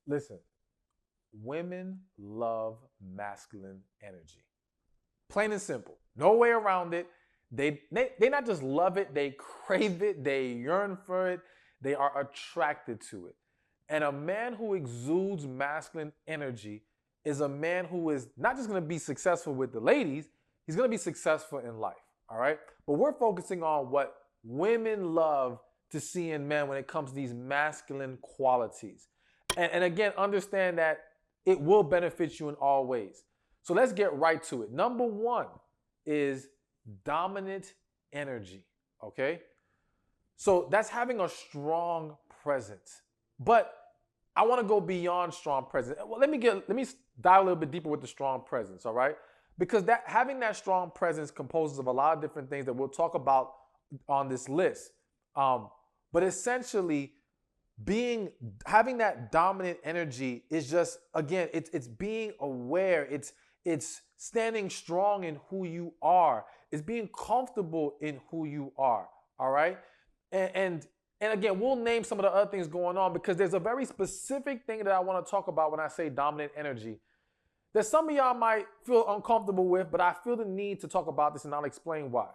Listen, women love masculine energy. Plain and simple. No way around it. They not just love it, they crave it, they yearn for it, they are attracted to it. And a man who exudes masculine energy is a man who is not just going to be successful with the ladies, he's going to be successful in life. All right. But we're focusing on what women love to see in men when it comes to these masculine qualities. And again, understand that it will benefit you in all ways. So let's get right to it. Number one is dominant energy. Okay. So that's having a strong presence. But I want to go beyond strong presence. Well, let me dive a little bit deeper with the strong presence, all right? Because having that strong presence composes of a lot of different things that we'll talk about on this list. But essentially, having that dominant energy is just, again, it's being aware. It's standing strong in who you are. It's being comfortable in who you are. All right. And again, we'll name some of the other things going on because there's a very specific thing that I want to talk about when I say dominant energy that some of y'all might feel uncomfortable with, but I feel the need to talk about this and I'll explain why.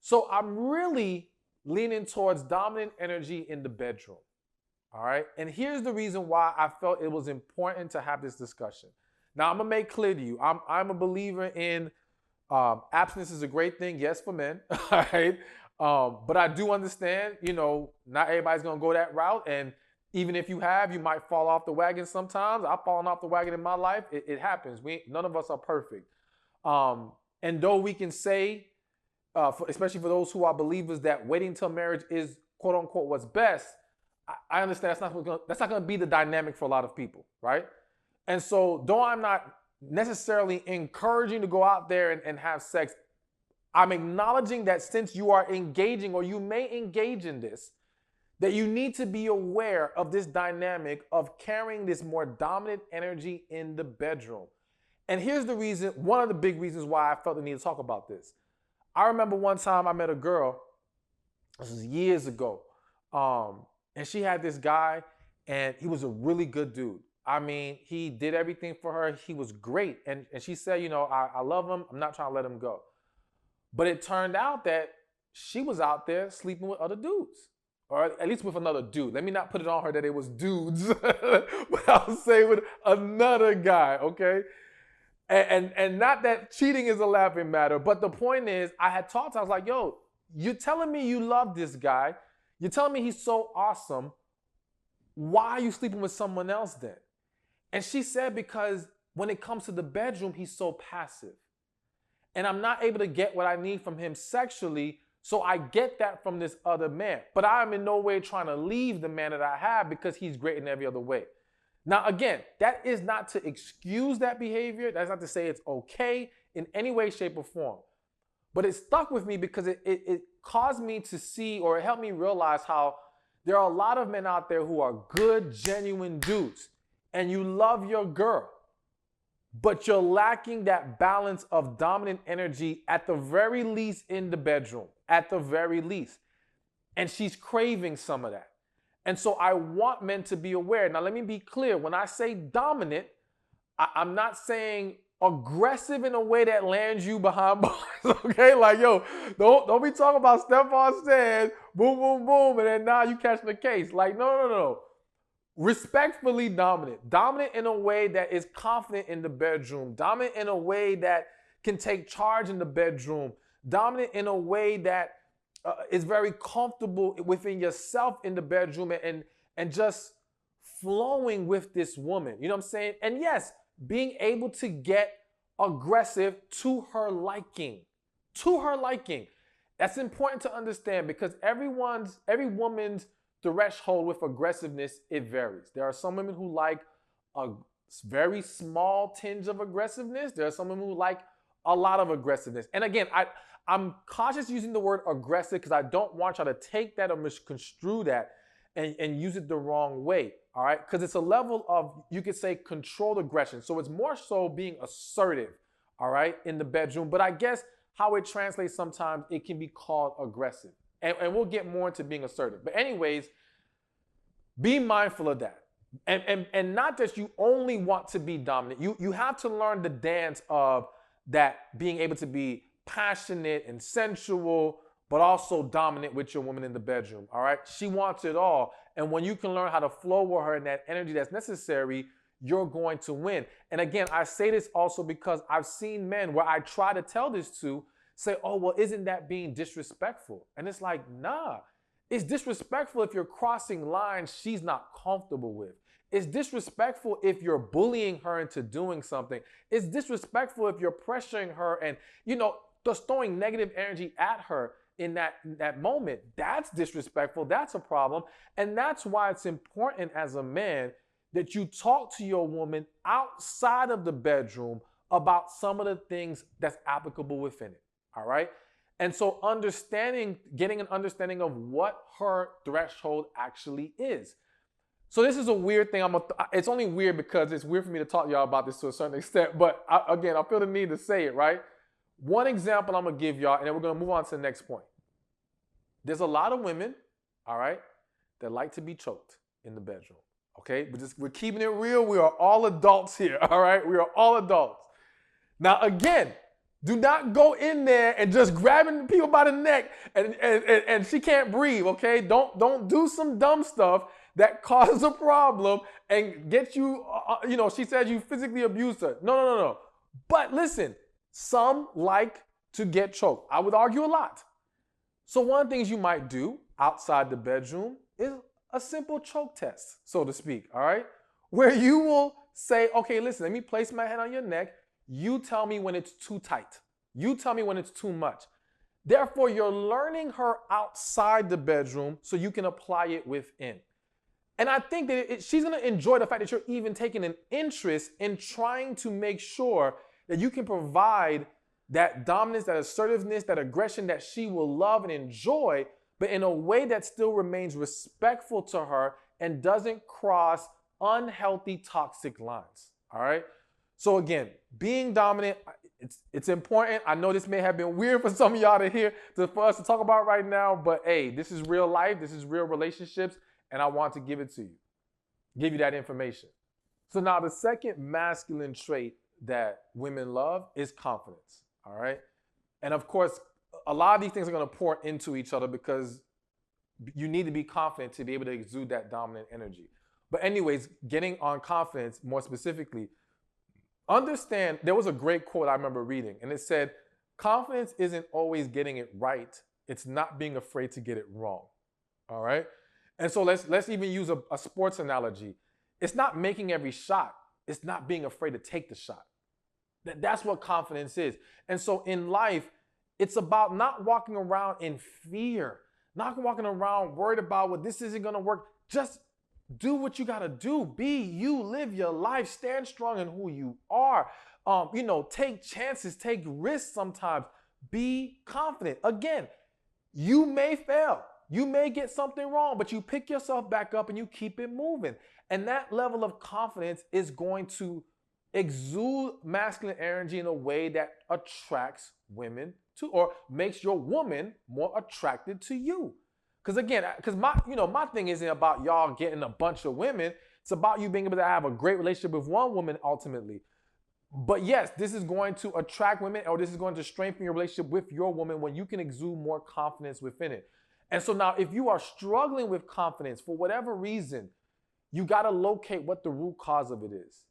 So I'm really leaning towards dominant energy in the bedroom. All right. And here's the reason why I felt it was important to have this discussion. Now, I'm going to make clear to you, I'm a believer in abstinence is a great thing. Yes, for men. All right. But I do understand, not everybody's going to go that route. And even if you might fall off the wagon sometimes. I've fallen off the wagon in my life. It happens. None of us are perfect. And though we can say, especially for those who are believers, that waiting till marriage is quote unquote what's best, I understand that's not going to be the dynamic for a lot of people, right? And so though I'm not necessarily encouraging to go out there and have sex, I'm acknowledging that since you are engaging or you may engage in this, that you need to be aware of this dynamic of carrying this more dominant energy in the bedroom. And here's the reason, one of the big reasons why I felt the need to talk about this. I remember one time I met a girl, this was years ago, and she had this guy, and he was a really good dude. I mean, he did everything for her. He was great. And she said, I love him. I'm not trying to let him go. But it turned out that she was out there sleeping with other dudes, or at least with another dude. Let me not put it on her that it was dudes, but I'll say with another guy, okay? And not that cheating is a laughing matter, but the point is, I had talked to her, I was like, yo, you're telling me you love this guy. You're telling me he's so awesome. Why are you sleeping with someone else then? And she said, because when it comes to the bedroom, he's so passive. And I'm not able to get what I need from him sexually, so I get that from this other man. But I'm in no way trying to leave the man that I have because he's great in every other way. Now, again, that is not to excuse that behavior. That's not to say it's okay in any way, shape, or form. But it stuck with me because it caused me to see, or it helped me realize how there are a lot of men out there who are good, genuine dudes, and you love your girl, but you're lacking that balance of dominant energy at the very least in the bedroom, at the very least. And she's craving some of that. And so I want men to be aware. Now, let me be clear. When I say dominant, I'm not saying aggressive in a way that lands you behind bars, okay? Like, yo, don't be talking about Stephan said, boom, boom, boom, and then now you catching the case. Like, no. Respectfully dominant. Dominant in a way that is confident in the bedroom. Dominant in a way that can take charge in the bedroom. Dominant in a way that is very comfortable within yourself in the bedroom and just flowing with this woman. You know what I'm saying? And yes, being able to get aggressive to her liking. To her liking. That's important to understand because every woman's threshold with aggressiveness, it varies. There are some women who like a very small tinge of aggressiveness. There are some women who like a lot of aggressiveness. And again, I'm cautious using the word aggressive because I don't want y'all to take that or misconstrue that and use it the wrong way, all right? Because it's a level of, you could say, controlled aggression. So it's more so being assertive, all right, in the bedroom. But I guess how it translates sometimes, it can be called aggressive. And we'll get more into being assertive. But anyways, be mindful of that. And not that you only want to be dominant. You have to learn the dance of that being able to be passionate and sensual, but also dominant with your woman in the bedroom. All right. She wants it all. And when you can learn how to flow with her in that energy that's necessary, you're going to win. And again, I say this also because I've seen men where I try to tell this to say, oh, well, isn't that being disrespectful? And it's like, nah. It's disrespectful if you're crossing lines she's not comfortable with. It's disrespectful if you're bullying her into doing something. It's disrespectful if you're pressuring her and, just throwing negative energy at her in that moment. That's disrespectful. That's a problem. And that's why it's important as a man that you talk to your woman outside of the bedroom about some of the things that's applicable within it. All right? And so getting an understanding of what her threshold actually is. So this is a weird thing. It's only weird because it's weird for me to talk to y'all about this to a certain extent. But I feel the need to say it, right? One example I'm going to give y'all, and then we're going to move on to the next point. There's a lot of women, all right, that like to be choked in the bedroom, okay? We're keeping it real. We are all adults here, all right? We are all adults. Now, again, do not go in there and just grabbing people by the neck and she can't breathe, okay? Don't do some dumb stuff that causes a problem and get you, she says you physically abused her. No. But listen, some like to get choked. I would argue a lot. So one of the things you might do outside the bedroom is a simple choke test, so to speak, all right? Where you will say, okay, listen, let me place my hand on your neck. You tell me when it's too tight. You tell me when it's too much. Therefore, you're learning her outside the bedroom so you can apply it within. And I think that she's going to enjoy the fact that you're even taking an interest in trying to make sure that you can provide that dominance, that assertiveness, that aggression that she will love and enjoy, but in a way that still remains respectful to her and doesn't cross unhealthy, toxic lines. All right? So again, being dominant, it's important. I know this may have been weird for some of y'all to hear, for us to talk about right now, but hey, this is real life. This is real relationships, and I want to give it to you, give you that information. So now the second masculine trait that women love is confidence, all right? And of course, a lot of these things are going to pour into each other because you need to be confident to be able to exude that dominant energy. But anyways, getting on confidence more specifically, understand, there was a great quote I remember reading, and it said, confidence isn't always getting it right. It's not being afraid to get it wrong. All right? And so let's even use a sports analogy. It's not making every shot. It's not being afraid to take the shot. That's what confidence is. And so in life, it's about not walking around in fear, not walking around worried about, well, this isn't going to work. Just do what you got to do. Be you, live your life, stand strong in who you are. Take chances, take risks sometimes. Be confident. Again, you may fail. You may get something wrong, but you pick yourself back up and you keep it moving. And that level of confidence is going to exude masculine energy in a way that attracts women to, or makes your woman more attracted to you. Because my thing isn't about y'all getting a bunch of women. It's about you being able to have a great relationship with one woman ultimately. But yes, this is going to attract women, or this is going to strengthen your relationship with your woman when you can exude more confidence within it. And so now if you are struggling with confidence for whatever reason, you got to locate what the root cause of it is.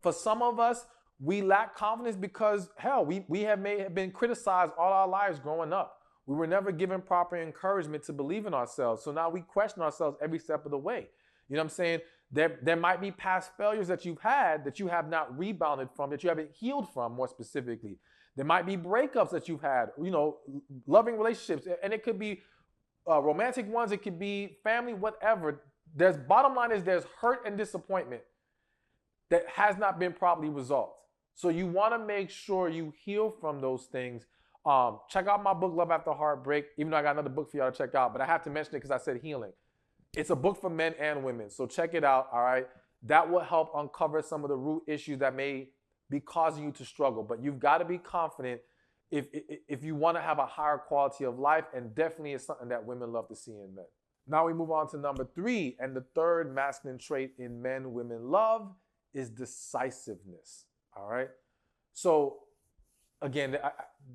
For some of us, we lack confidence because, hell, we may have been criticized all our lives growing up. We were never given proper encouragement to believe in ourselves. So now we question ourselves every step of the way. You know what I'm saying? There might be past failures that you've had that you have not rebounded from, that you haven't healed from, more specifically. There might be breakups that you've had, loving relationships. And it could be romantic ones. It could be family, whatever. Bottom line is there's hurt and disappointment that has not been properly resolved. So you want to make sure you heal from those things. Check out my book, Love After Heartbreak, even though I got another book for y'all to check out, but I have to mention it because I said healing. It's a book for men and women, so check it out, all right? That will help uncover some of the root issues that may be causing you to struggle, but you've got to be confident if you want to have a higher quality of life, and definitely it's something that women love to see in men. Now we move on to number 3, and the third masculine trait in men women love is decisiveness. All right. So again,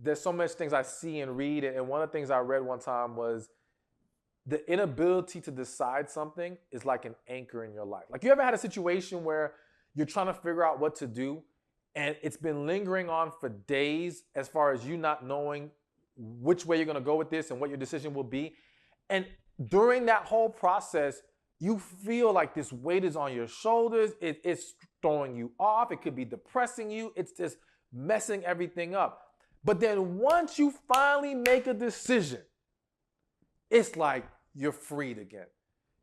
there's so much things I see and read, and one of the things I read one time was the inability to decide something is like an anchor in your life. Like, you ever had a situation where you're trying to figure out what to do and it's been lingering on for days as far as you not knowing which way you're going to go with this and what your decision will be. And during that whole process, you feel like this weight is on your shoulders. It's throwing you off. It could be depressing you. It's just messing everything up. But then once you finally make a decision, it's like you're freed again.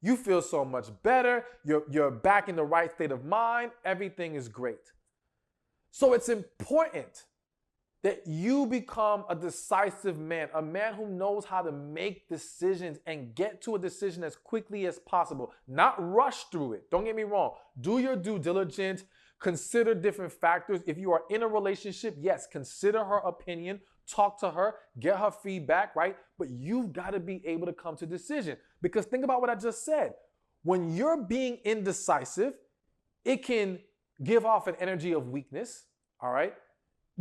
You feel so much better. You're back in the right state of mind. Everything is great. So it's important that you become a decisive man, a man who knows how to make decisions and get to a decision as quickly as possible, not rush through it. Don't get me wrong. Do your due diligence. Consider different factors. If you are in a relationship, yes, consider her opinion. Talk to her, get her feedback, right? But you've got to be able to come to a decision. Because think about what I just said. When you're being indecisive, it can give off an energy of weakness, all right?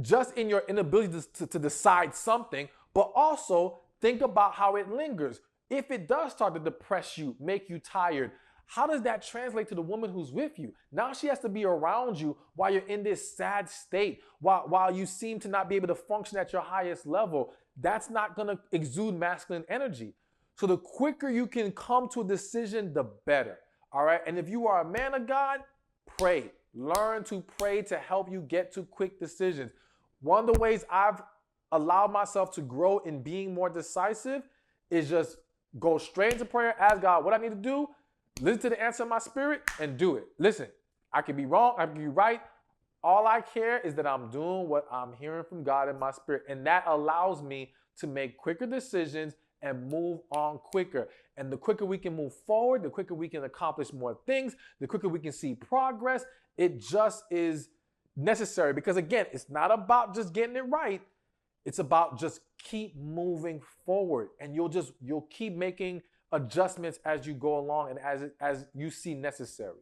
Just in your inability to decide something, but also think about how it lingers. If it does start to depress you, make you tired, how does that translate to the woman who's with you? Now she has to be around you while you're in this sad state, while you seem to not be able to function at your highest level. That's not going to exude masculine energy. So the quicker you can come to a decision, the better. All right. And if you are a man of God, pray. Learn to pray to help you get to quick decisions. One of the ways I've allowed myself to grow in being more decisive is just go straight into prayer, ask God what I need to do, listen to the answer of my spirit, and do it. Listen, I could be wrong, I could be right. All I care is that I'm doing what I'm hearing from God in my spirit, and that allows me to make quicker decisions and move on quicker. And the quicker we can move forward, the quicker we can accomplish more things, the quicker we can see progress. It just is necessary because, again, it's not about just getting it right. It's about just keep moving forward, and you'll keep making adjustments as you go along and as you see necessary.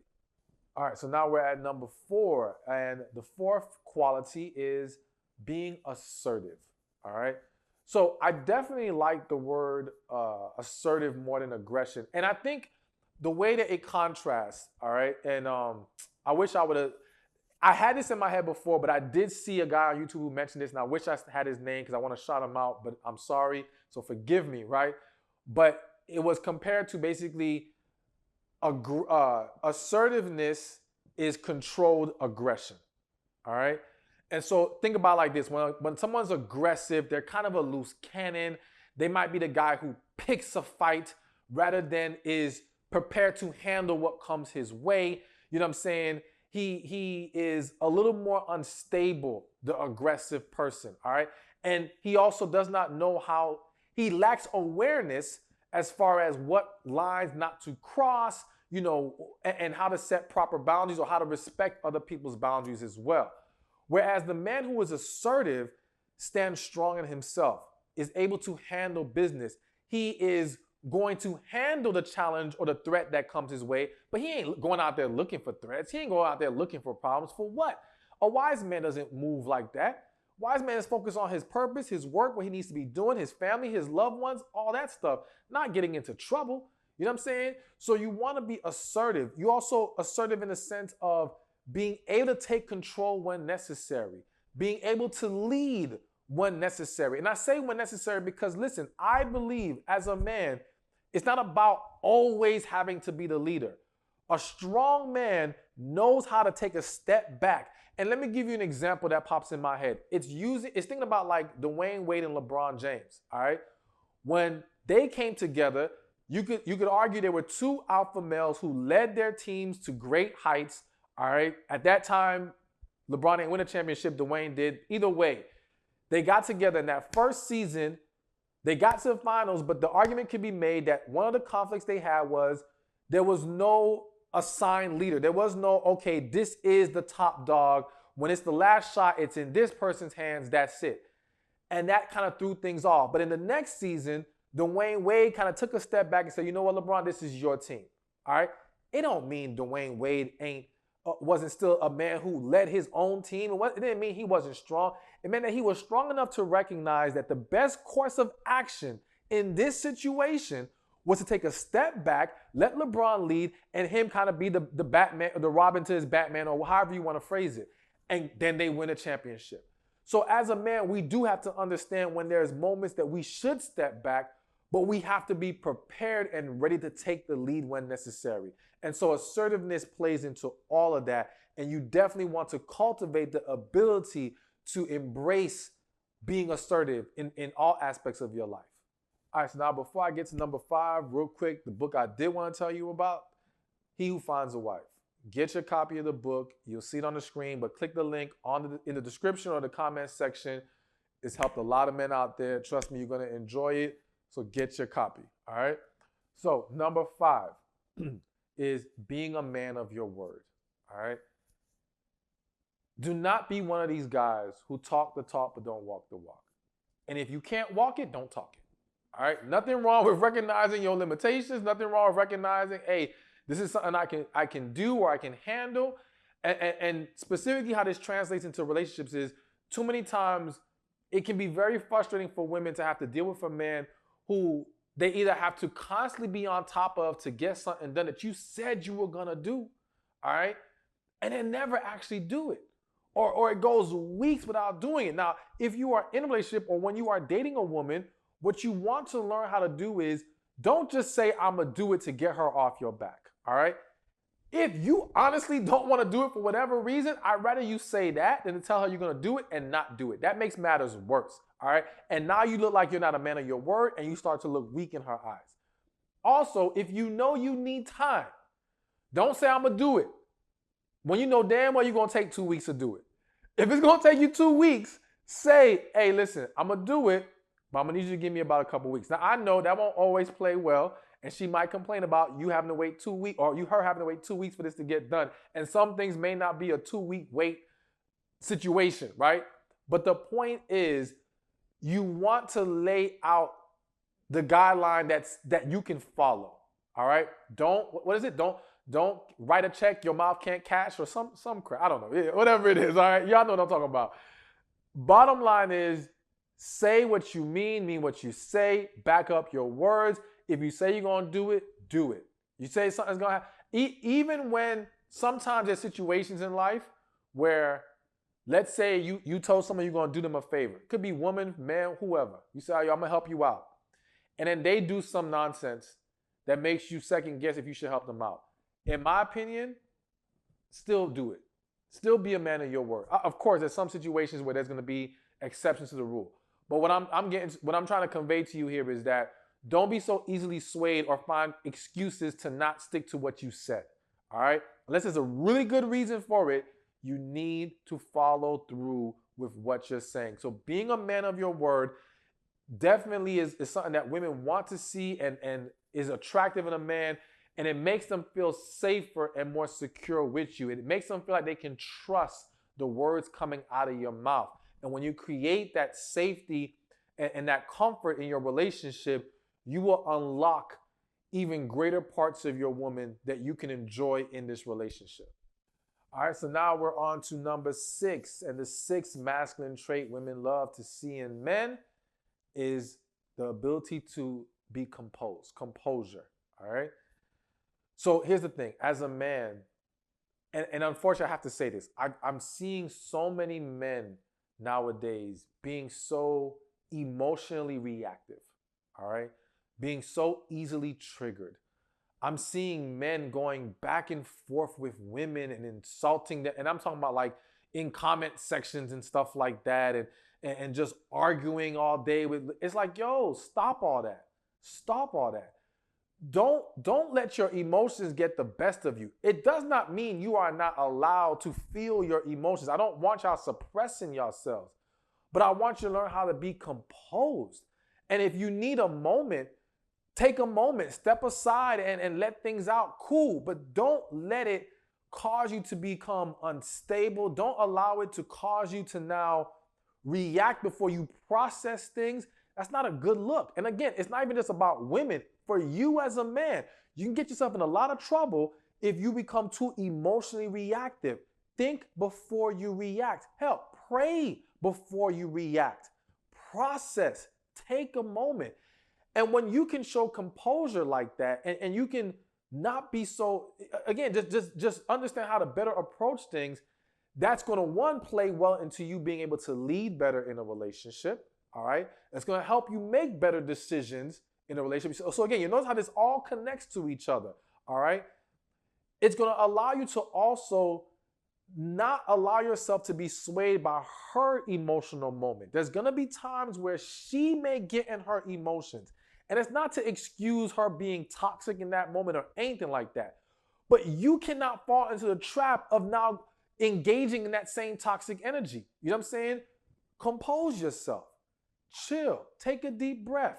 All right, so now we're at number 4, and the fourth quality is being assertive. All right, so I definitely like the word assertive more than aggression, and I think the way that it contrasts. All right, and I wish I had this in my head before, but I did see a guy on YouTube who mentioned this, and I wish I had his name because I want to shout him out, but I'm sorry, so forgive me, right? But it was compared to basically assertiveness is controlled aggression, all right? And so think about it like this. When someone's aggressive, they're kind of a loose cannon. They might be the guy who picks a fight rather than is prepared to handle what comes his way. You know what I'm saying? He is a little more unstable, the aggressive person, all right? And he also does not know how, he lacks awareness as far as what lines not to cross, you know, and how to set proper boundaries or how to respect other people's boundaries as well. Whereas the man who is assertive stands strong in himself, is able to handle business. He is going to handle the challenge or the threat that comes his way, but he ain't going out there looking for threats. He ain't going out there looking for problems. For what? A wise man doesn't move like that. Wise man is focused on his purpose, his work, what he needs to be doing, his family, his loved ones, all that stuff, not getting into trouble. You know what I'm saying? So you want to be assertive. You also assertive in the sense of being able to take control when necessary, being able to lead when necessary. And I say when necessary because, listen, I believe as a man, it's not about always having to be the leader. A strong man knows how to take a step back. And let me give you an example that pops in my head. It's thinking about like Dwayne Wade and LeBron James, all right? When they came together, you could argue there were two alpha males who led their teams to great heights, all right? At that time, LeBron didn't win a championship, Dwayne did. Either way, they got together in that first season. They got to the finals, but the argument could be made that one of the conflicts they had was there was no assigned leader. There was no, okay, this is the top dog. When it's the last shot, it's in this person's hands, that's it. And that kind of threw things off. But in the next season, Dwayne Wade kind of took a step back and said, you know what, LeBron, this is your team. All right. It don't mean Dwayne Wade wasn't still a man who led his own team. It didn't mean he wasn't strong. It meant that he was strong enough to recognize that the best course of action in this situation was to take a step back, let LeBron lead, and him kind of be the Batman, or the Robin to his Batman, or however you want to phrase it. And then they win a championship. So as a man, we do have to understand when there's moments that we should step back, but we have to be prepared and ready to take the lead when necessary. And so assertiveness plays into all of that. And you definitely want to cultivate the ability to embrace being assertive in all aspects of your life. All right, so now before I get to number 5, real quick, the book I did want to tell you about, He Who Finds a Wife. Get your copy of the book. You'll see it on the screen, but click the link in the description or the comment section. It's helped a lot of men out there. Trust me, you're going to enjoy it. So get your copy, all right? So number 5 is being a man of your word, all right? Do not be one of these guys who talk the talk but don't walk the walk. And if you can't walk it, don't talk it, all right? Nothing wrong with recognizing your limitations. Nothing wrong with recognizing, hey, this is something I can do or I can handle. And specifically how this translates into relationships is too many times it can be very frustrating for women to have to deal with a man who they either have to constantly be on top of to get something done that you said you were going to do, all right? And then never actually do it. Or it goes weeks without doing it. Now, if you are in a relationship or when you are dating a woman, what you want to learn how to do is don't just say, I'm going to do it to get her off your back, all right? If you honestly don't want to do it for whatever reason, I'd rather you say that than to tell her you're going to do it and not do it. That makes matters worse, all right? And now you look like you're not a man of your word and you start to look weak in her eyes. Also, if you know you need time, don't say I'm going to do it when you know damn well you're going to take 2 weeks to do it. If it's going to take you 2 weeks, say, hey, listen, I'm going to do it, but I'm going to need you to give me about a couple weeks. Now, I know that won't always play well. And she might complain about you having to wait 2 weeks or her having to wait 2 weeks for this to get done. And some things may not be a 2-week wait situation, right? But the point is you want to lay out the guideline that you can follow, all right? What is it? Don't write a check your mouth can't cash or some crap. I don't know. Yeah, whatever it is, all right? Y'all know what I'm talking about. Bottom line is say what you mean what you say, back up your words. If you say you're going to do it, do it. You say something's going to happen. Even when sometimes there's situations in life where, let's say you told someone you're going to do them a favor. It could be woman, man, whoever. You say, I'm going to help you out. And then they do some nonsense that makes you second guess if you should help them out. In my opinion, still do it. Still be a man of your word. Of course, there's some situations where there's going to be exceptions to the rule. But what I'm trying to convey to you here is that don't be so easily swayed or find excuses to not stick to what you said, all right? Unless there's a really good reason for it, you need to follow through with what you're saying. So being a man of your word definitely is something that women want to see and is attractive in a man, and it makes them feel safer and more secure with you. It makes them feel like they can trust the words coming out of your mouth. And when you create that safety and that comfort in your relationship, you will unlock even greater parts of your woman that you can enjoy in this relationship. All right, so now we're on to number 6. And the 6th masculine trait women love to see in men is the ability to be composure, all right? So here's the thing. As a man, and unfortunately I have to say this, I'm seeing so many men nowadays being so emotionally reactive, all right? Being so easily triggered. I'm seeing men going back and forth with women and insulting them. And I'm talking about like in comment sections and stuff like that and just arguing all day with, it's like, yo, stop all that. Stop all that. Don't let your emotions get the best of you. It does not mean you are not allowed to feel your emotions. I don't want y'all suppressing yourselves, but I want you to learn how to be composed. And if you need a moment, take a moment, step aside and let things out. Cool, but don't let it cause you to become unstable. Don't allow it to cause you to now react before you process things. That's not a good look. And again, it's not even just about women. For you as a man, you can get yourself in a lot of trouble if you become too emotionally reactive. Think before you react. Hell, pray before you react. Process. Take a moment. And when you can show composure like that, and you can not be so, again, just understand how to better approach things, that's going to, one, play well into you being able to lead better in a relationship, all right? It's going to help you make better decisions in a relationship. So again, you notice how this all connects to each other, all right? It's going to allow you to also not allow yourself to be swayed by her emotional moment. There's going to be times where she may get in her emotions. And it's not to excuse her being toxic in that moment or anything like that. But you cannot fall into the trap of now engaging in that same toxic energy. You know what I'm saying? Compose yourself. Chill. Take a deep breath.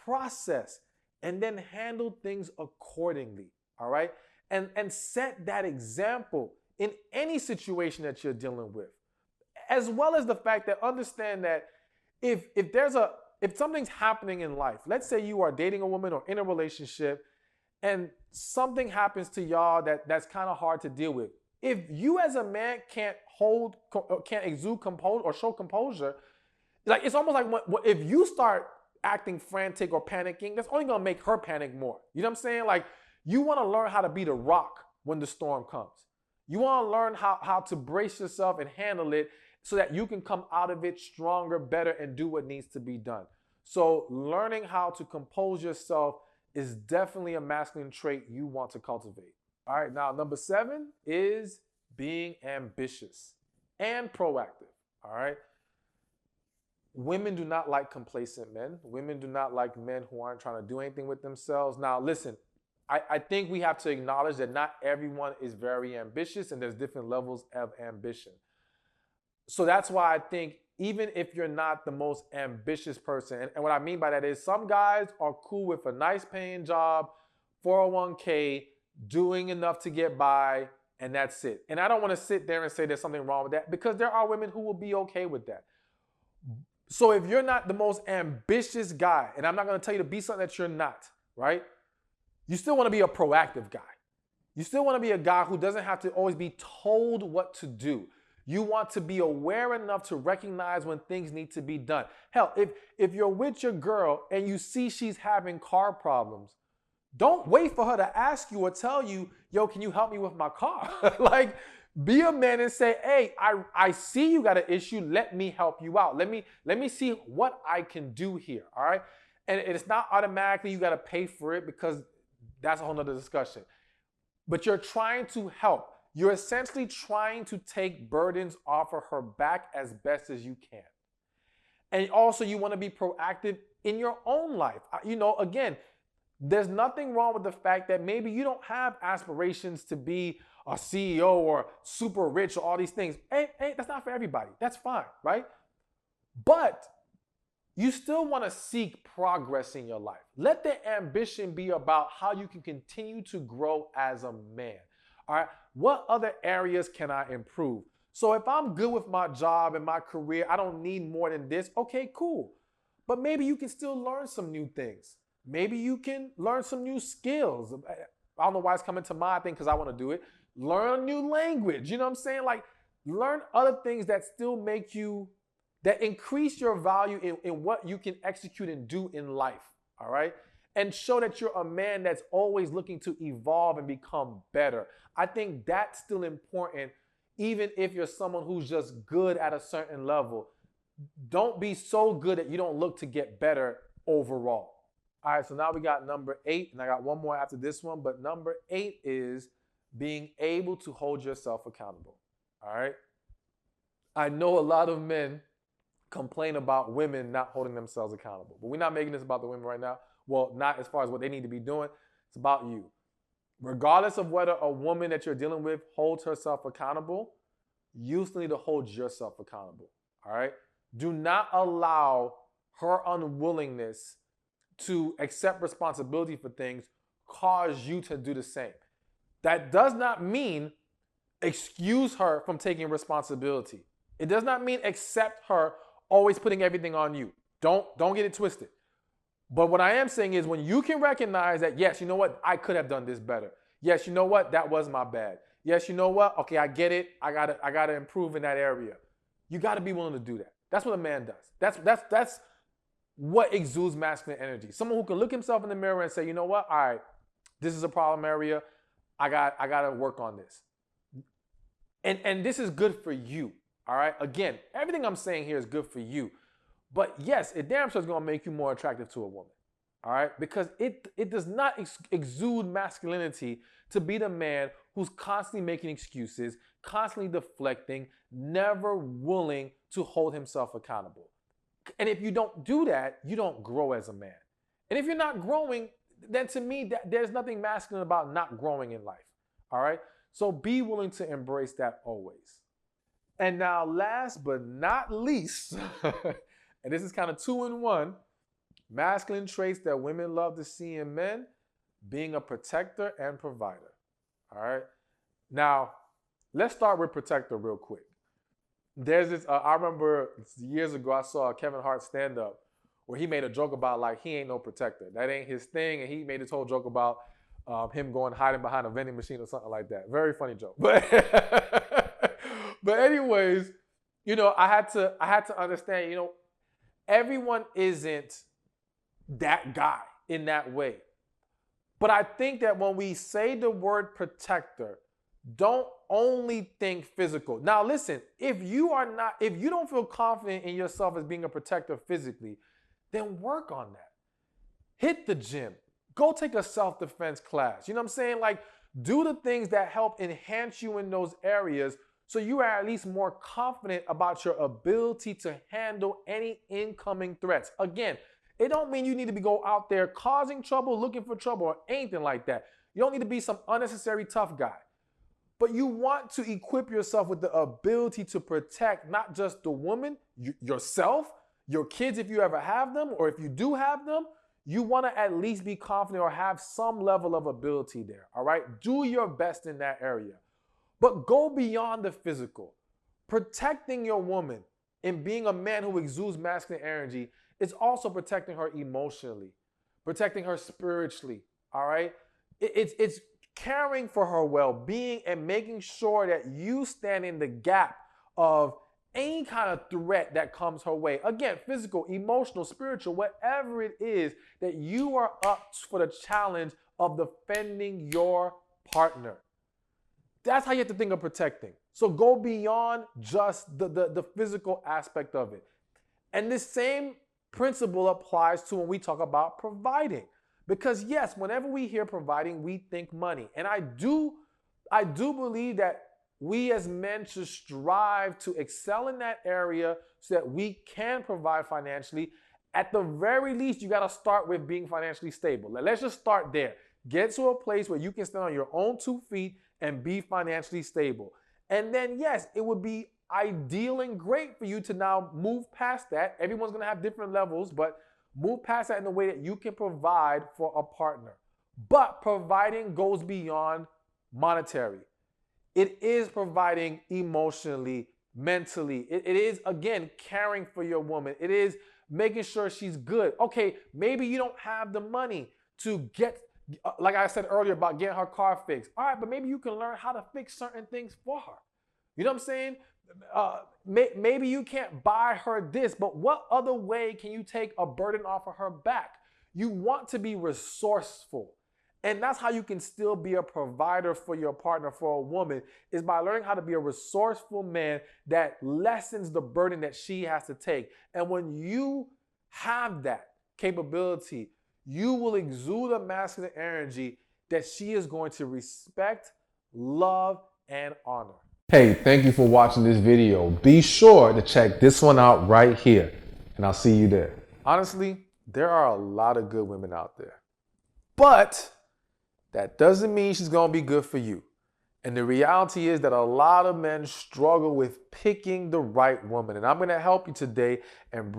Process. And then handle things accordingly. All right? And set that example in any situation that you're dealing with. As well as the fact that understand that if something's happening in life, let's say you are dating a woman or in a relationship and something happens to y'all that's kind of hard to deal with. If you as a man can't exude composure or show composure, like it's almost like if you start acting frantic or panicking, that's only going to make her panic more. You know what I'm saying? Like you want to learn how to be the rock when the storm comes. You want to learn how to brace yourself and handle it so that you can come out of it stronger, better, and do what needs to be done. So learning how to compose yourself is definitely a masculine trait you want to cultivate. All right, now number 7 is being ambitious and proactive. All right. Women do not like complacent men. Women do not like men who aren't trying to do anything with themselves. Now, listen, I think we have to acknowledge that not everyone is very ambitious and there's different levels of ambition. So that's why I think even if you're not the most ambitious person, and what I mean by that is some guys are cool with a nice paying job, 401k, doing enough to get by, and that's it. And I don't want to sit there and say there's something wrong with that because there are women who will be okay with that. So if you're not the most ambitious guy, and I'm not going to tell you to be something that you're not, right? You still want to be a proactive guy. You still want to be a guy who doesn't have to always be told what to do. You want to be aware enough to recognize when things need to be done. Hell, if you're with your girl and you see she's having car problems, don't wait for her to ask you or tell you, yo, can you help me with my car? Like, be a man and say, hey, I see you got an issue. Let me help you out. Let me see what I can do here, all right? And it's not automatically you got to pay for it because that's a whole nother discussion. But you're trying to help. You're essentially trying to take burdens off of her back as best as you can. And also you want to be proactive in your own life. You know, again, there's nothing wrong with the fact that maybe you don't have aspirations to be a CEO or super rich or all these things. Hey, that's not for everybody. That's fine, right? But you still want to seek progress in your life. Let the ambition be about how you can continue to grow as a man. All right, what other areas can I improve? So if I'm good with my job and my career, I don't need more than this. Okay, cool. But maybe you can still learn some new things. Maybe you can learn some new skills. I don't know why it's coming to mind, I think because I want to do it. Learn a new language. You know what I'm saying? Like, learn other things that still make you, that increase your value in what you can execute and do in life. All right? And show that you're a man that's always looking to evolve and become better. I think that's still important, even if you're someone who's just good at a certain level. Don't be so good that you don't look to get better overall. All right, so now we got number 8, and I got one more after this one, but number 8 is being able to hold yourself accountable. All right? I know a lot of men complain about women not holding themselves accountable, but we're not making this about the women right now. Well, not as far as what they need to be doing. It's about you. Regardless of whether a woman that you're dealing with holds herself accountable, you still need to hold yourself accountable. All right? Do not allow her unwillingness to accept responsibility for things cause you to do the same. That does not mean excuse her from taking responsibility. It does not mean accept her always putting everything on you. Don't get it twisted. But what I am saying is when you can recognize that, yes, you know what, I could have done this better. Yes, you know what, that was my bad. Yes, you know what, okay, I get it. I gotta improve in that area. You gotta be willing to do that. That's what a man does. That's what exudes masculine energy. Someone who can look himself in the mirror and say, you know what, all right, this is a problem area. I gotta work on this. And this is good for you. All right. Again, everything I'm saying here is good for you. But yes, it damn sure is going to make you more attractive to a woman. All right. Because it does not exude masculinity to be the man who's constantly making excuses, constantly deflecting, never willing to hold himself accountable. And if you don't do that, you don't grow as a man. And if you're not growing, then to me, there's nothing masculine about not growing in life. All right. So be willing to embrace that always. And now, last but not least, and this is kind of 2 in 1, masculine traits that women love to see in men: being a protector and provider. All right. Now, let's start with protector real quick. There's this, I remember years ago, I saw a Kevin Hart stand-up where he made a joke about like, he ain't no protector. That ain't his thing. And he made this whole joke about him going hiding behind a vending machine or something like that. Very funny joke. But anyways, you know, I had to understand, you know, everyone isn't that guy in that way. But I think that when we say the word protector, don't only think physical. Now listen, if you don't feel confident in yourself as being a protector physically, then work on that. Hit the gym. Go take a self-defense class. You know what I'm saying? Like, do the things that help enhance you in those areas so you are at least more confident about your ability to handle any incoming threats. Again, it don't mean you need to go out there causing trouble, looking for trouble, or anything like that. You don't need to be some unnecessary tough guy. But you want to equip yourself with the ability to protect not just the woman, yourself, your kids if you ever have them, or if you do have them. You want to at least be confident or have some level of ability there, all right? Do your best in that area. But go beyond the physical. Protecting your woman and being a man who exudes masculine energy is also protecting her emotionally, protecting her spiritually, all right? It's caring for her well-being and making sure that you stand in the gap of any kind of threat that comes her way. Again, physical, emotional, spiritual, whatever it is that you are up for the challenge of defending your partner. That's how you have to think of protecting. So go beyond just the physical aspect of it. And this same principle applies to when we talk about providing. Because yes, whenever we hear providing, we think money. And I do believe that we as men should strive to excel in that area so that we can provide financially. At the very least, you got to start with being financially stable. Let's just start there. Get to a place where you can stand on your own 2 feet and be financially stable. And then, yes, it would be ideal and great for you to now move past that. Everyone's going to have different levels, but move past that in a way that you can provide for a partner. But providing goes beyond monetary. It is providing emotionally, mentally. It is, again, caring for your woman. It is making sure she's good. Okay, maybe you don't have the money to get, like I said earlier about getting her car fixed. All right, but maybe you can learn how to fix certain things for her. You know what I'm saying? Maybe you can't buy her this, but what other way can you take a burden off of her back? You want to be resourceful. And that's how you can still be a provider for your partner, for a woman, is by learning how to be a resourceful man that lessens the burden that she has to take. And when you have that capability, you will exude a masculine energy that she is going to respect, love, and honor. Hey, thank you for watching this video. Be sure to check this one out right here, and I'll see you there. Honestly, there are a lot of good women out there, but that doesn't mean she's going to be good for you. And the reality is that a lot of men struggle with picking the right woman. And I'm going to help you today and